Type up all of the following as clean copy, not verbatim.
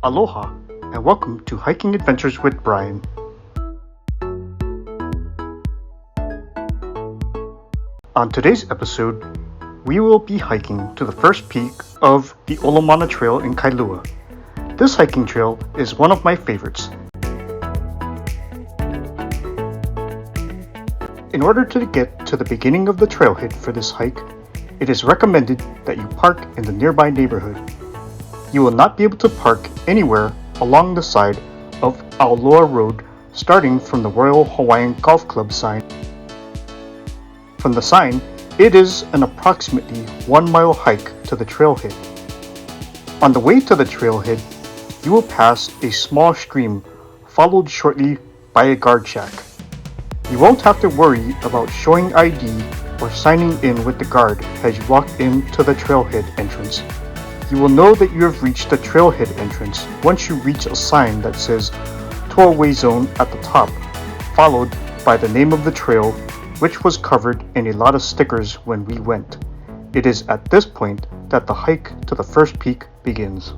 Aloha, and welcome to Hiking Adventures with Brian. On today's episode, we will be hiking to the first peak of the Olomana Trail in Kailua. This hiking trail is one of my favorites. In order to get to the beginning of the trailhead for this hike, it is recommended that you park in the nearby neighborhood. You will not be able to park anywhere along the side of Aulua Road starting from the Royal Hawaiian Golf Club sign. From the sign, it is an approximately 1 mile hike to the trailhead. On the way to the trailhead, you will pass a small stream followed shortly by a guard shack. You won't have to worry about showing ID or signing in with the guard as you walk into the trailhead entrance. You will know that you have reached the trailhead entrance once you reach a sign that says Tollway Zone at the top, followed by the name of the trail, which was covered in a lot of stickers when we went. It is at this point that the hike to the first peak begins.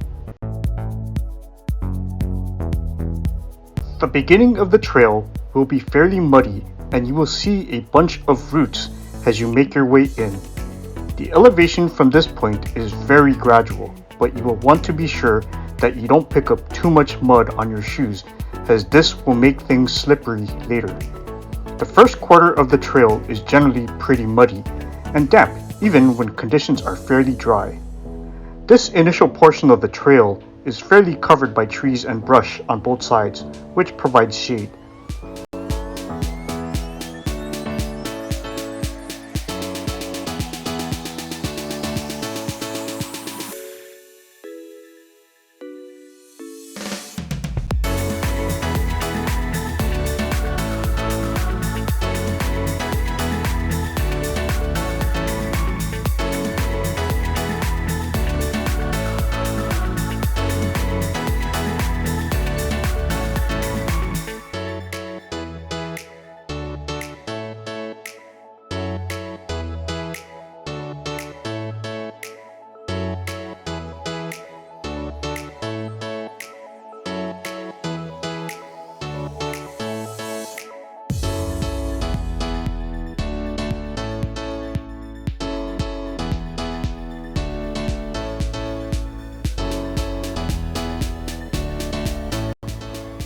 The beginning of the trail will be fairly muddy and you will see a bunch of roots as you make your way in. The elevation from this point is very gradual, but you will want to be sure that you don't pick up too much mud on your shoes, as this will make things slippery later. The first quarter of the trail is generally pretty muddy and damp even when conditions are fairly dry. This initial portion of the trail is fairly covered by trees and brush on both sides, which provides shade.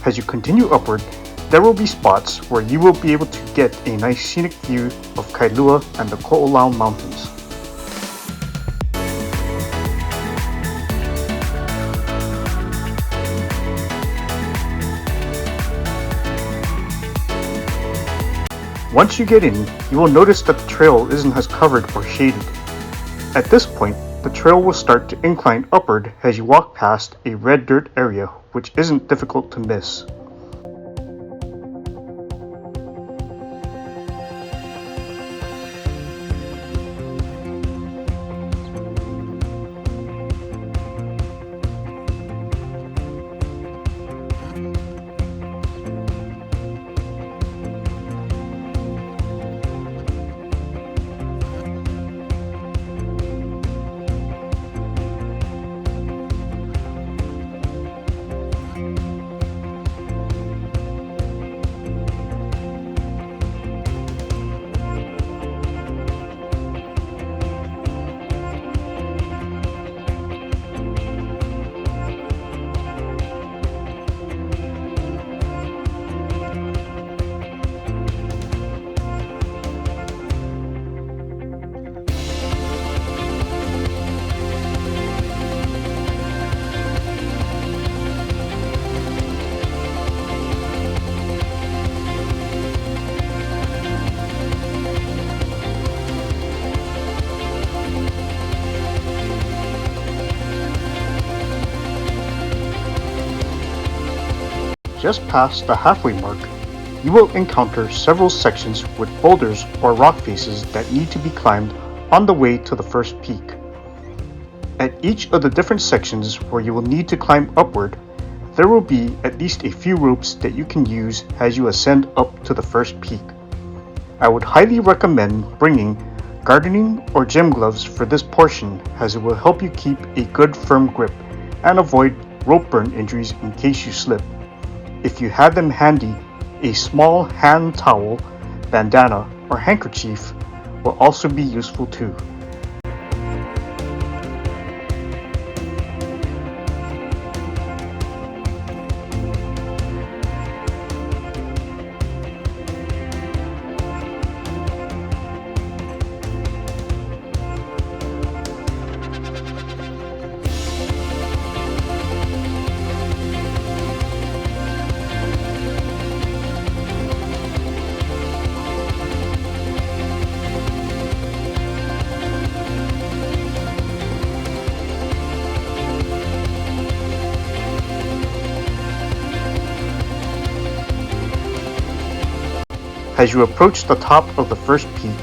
As you continue upward, there will be spots where you will be able to get a nice scenic view of Kailua and the Ko'olau Mountains. Once you get in, you will notice that the trail isn't as covered or shaded. At this point, the trail will start to incline upward as you walk past a red dirt area, which isn't difficult to miss. Just past the halfway mark, you will encounter several sections with boulders or rock faces that need to be climbed on the way to the first peak. At each of the different sections where you will need to climb upward, there will be at least a few ropes that you can use as you ascend up to the first peak. I would highly recommend bringing gardening or gym gloves for this portion, as it will help you keep a good firm grip and avoid rope burn injuries in case you slip. If you have them handy, a small hand towel, bandana, or handkerchief will also be useful too. As you approach the top of the first peak,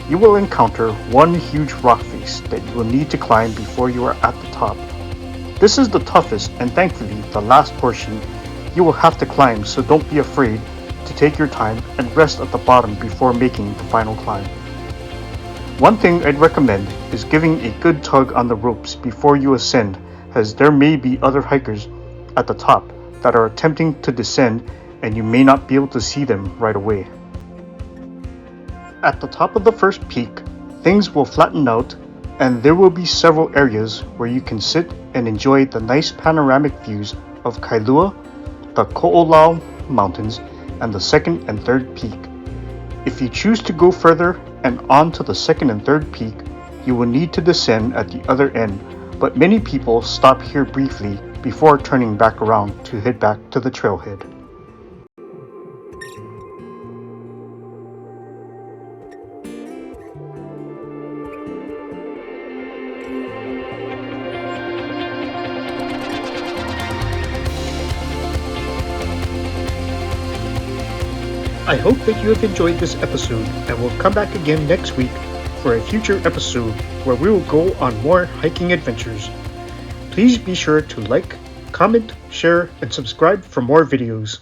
you will encounter one huge rock face that you will need to climb before you are at the top. This is the toughest and thankfully the last portion you will have to climb, so don't be afraid to take your time and rest at the bottom before making the final climb. One thing I'd recommend is giving a good tug on the ropes before you ascend, as there may be other hikers at the top that are attempting to descend and you may not be able to see them right away. At the top of the first peak, things will flatten out and there will be several areas where you can sit and enjoy the nice panoramic views of Kailua, the Ko'olau Mountains, and the second and third peak. If you choose to go further and on to the second and third peak, you will need to descend at the other end, but many people stop here briefly before turning back around to head back to the trailhead. I hope that you have enjoyed this episode and will come back again next week for a future episode where we will go on more hiking adventures. Please be sure to like, comment, share, and subscribe for more videos.